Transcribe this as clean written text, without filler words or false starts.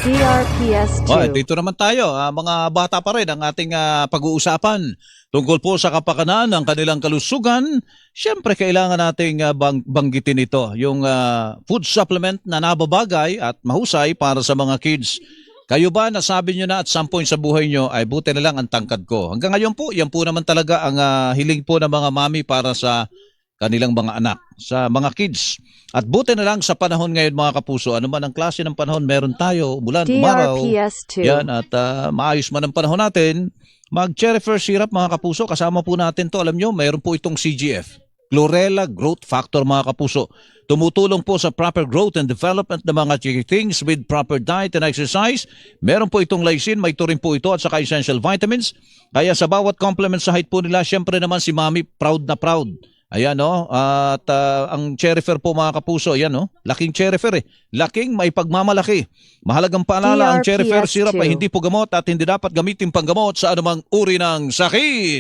DRPS2. Dito naman tayo, mga bata pa rin ang ating pag-uusapan tungkol po sa kapakanan ng kanilang kalusugan. Siyempre, kailangan nating banggitin ito, yung food supplement na nababagay at mahusay para sa mga kids. Kayo ba, nasabi nyo na at some point sa buhay nyo, ay buti na lang ang tangkad ko. Hanggang ngayon po, yan po naman talaga ang hiling po ng mga mami para sa kanilang mga anak, sa mga kids. At buti na lang sa panahon ngayon mga kapuso, ano man ang klase ng panahon meron tayo, umulan, umaraw, DRPS2. yan, at maayos man ang panahon natin, mag-cherry first syrup mga kapuso, kasama po natin to, alam nyo, mayroon po itong CGF, Chlorella Growth Factor mga kapuso. Tumutulong po sa proper growth and development ng mga chickens with proper diet and exercise. Meron po itong lysine, may turin po ito at saka essential vitamins. Kaya sa bawat complement sa height po nila, syempre naman si Mami proud na proud. Ayan at ang Cherryfer po mga kapuso, ayan laking Cherryfer laking may pagmamalaki. Mahalagang paalala, ang Cherryfer syrup ay hindi po gamot at hindi dapat gamitin panggamot sa anumang uri ng sakit.